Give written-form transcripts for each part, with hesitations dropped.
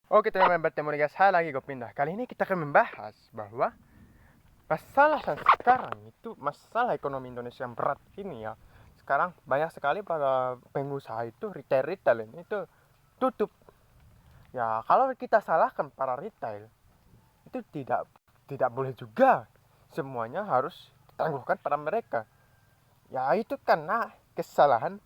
Oke teman-teman, bertemu dengan saya lagi Gopindah. Kali ini kita akan membahas bahwa masalah yang sekarang itu masalah ekonomi Indonesia yang berat ini ya. Sekarang banyak sekali para pengusaha itu retail ini itu tutup. Ya kalau kita salahkan para retail itu tidak boleh juga. Semuanya harus ditangguhkan pada mereka. Ya itu karena kesalahan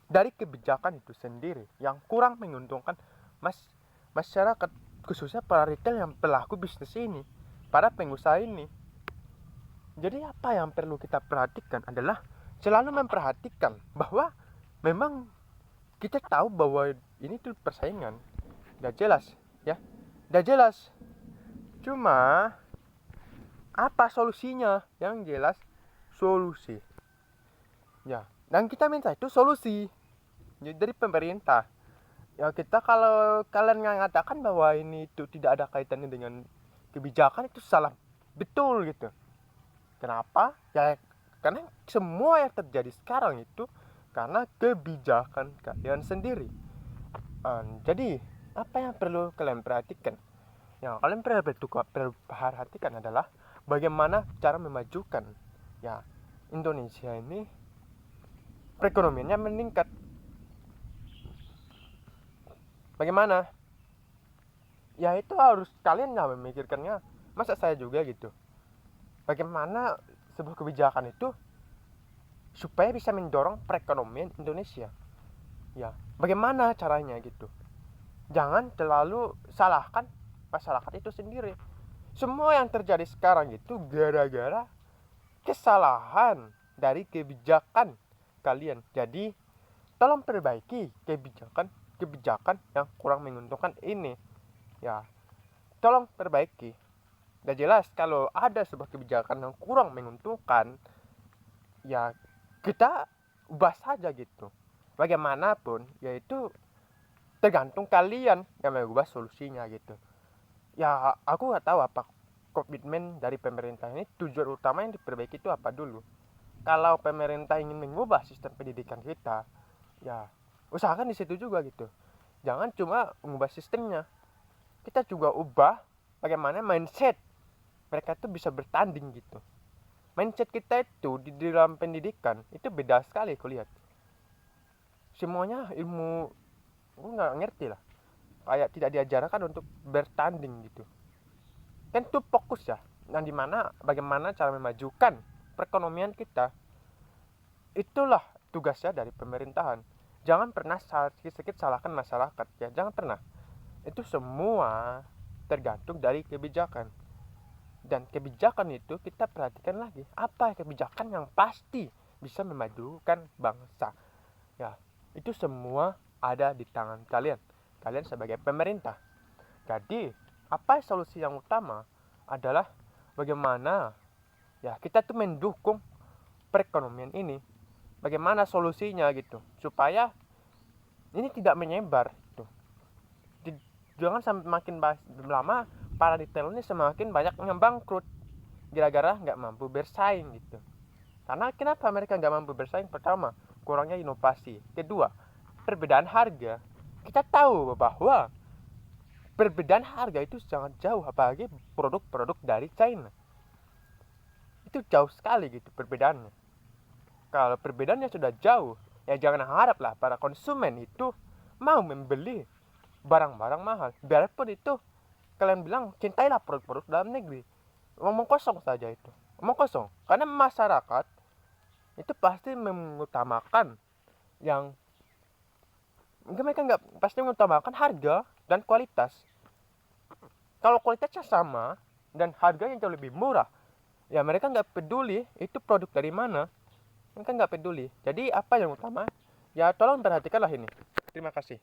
dari kebijakan itu sendiri yang kurang menguntungkan mas masyarakat, khususnya para retail yang pelaku bisnis ini, para pengusaha ini. Jadi apa yang perlu kita perhatikan adalah selalu memperhatikan bahwa memang kita tahu bahwa ini tuh persaingan udah jelas ya, udah jelas, cuma apa solusinya yang jelas, solusi ya, dan kita minta itu solusi dari pemerintah. Ya kita, kalau kalian mengatakan bahwa ini itu tidak ada kaitannya dengan kebijakan, itu salah betul gitu. Kenapa? Ya karena semua yang terjadi sekarang itu karena kebijakan kalian sendiri. Jadi apa yang perlu kalian perhatikan? Yang kalian perlu perhatikan adalah bagaimana cara memajukan ya Indonesia ini perekonomiannya meningkat. Bagaimana? Ya itu harus kalian lah memikirkannya. Masa saya juga gitu. Bagaimana sebuah kebijakan itu supaya bisa mendorong perekonomian Indonesia. Ya, bagaimana caranya gitu. Jangan terlalu salahkan masyarakat itu sendiri. Semua yang terjadi sekarang itu gara-gara kesalahan dari kebijakan kalian. Jadi, tolong perbaiki kebijakan yang kurang menguntungkan ini. Ya, tolong perbaiki. Udah jelas kalau ada sebuah kebijakan yang kurang menguntungkan, ya kita ubah saja gitu. Bagaimanapun, yaitu tergantung kalian yang mengubah solusinya gitu. Ya aku nggak tahu apa komitmen dari pemerintah ini, tujuan utama yang diperbaiki itu apa dulu. Kalau pemerintah ingin mengubah sistem pendidikan kita, ya usahakan di situ juga gitu. Jangan cuma mengubah sistemnya, kita juga ubah bagaimana mindset mereka tuh bisa bertanding gitu. Mindset kita itu di dalam pendidikan itu beda sekali aku lihat. Semuanya ilmu, aku nggak ngerti lah, kayak tidak diajarkan untuk bertanding gitu. Kan itu fokus ya, yang dimana bagaimana cara memajukan perekonomian kita. Itulah tugasnya dari pemerintahan. Jangan pernah sedikit salahkan masyarakat ya, jangan pernah. Itu semua tergantung dari kebijakan. Dan kebijakan itu kita perhatikan lagi, apa kebijakan yang pasti bisa memajukan bangsa. Ya, itu semua ada di tangan kalian. Kalian sebagai pemerintah. Jadi, apa solusi yang utama adalah bagaimana ya kita tuh mendukung perekonomian ini. Bagaimana solusinya gitu, supaya ini tidak menyebar gitu. Jangan sampai makin lama para retail ini semakin banyak yang bangkrut gara-gara nggak mampu bersaing gitu. Karena kenapa mereka nggak mampu bersaing? Pertama, kurangnya inovasi. Kedua, perbedaan harga. Kita tahu bahwa perbedaan harga itu sangat jauh, apalagi produk-produk dari China. Itu jauh sekali gitu perbedaannya. Kalau perbedaannya sudah jauh, ya jangan haraplah para konsumen itu mau membeli barang-barang mahal. Biarpun itu kalian bilang cintailah produk-produk dalam negeri, ngomong kosong saja itu. Ngomong kosong. Karena masyarakat itu pasti mengutamakan yang, mereka nggak pasti mengutamakan harga dan kualitas. Kalau kualitasnya sama dan harganya jauh lebih murah, ya mereka nggak peduli itu produk dari mana, mereka nggak peduli. Jadi apa yang utama? Ya tolong perhatikanlah ini. Terima kasih.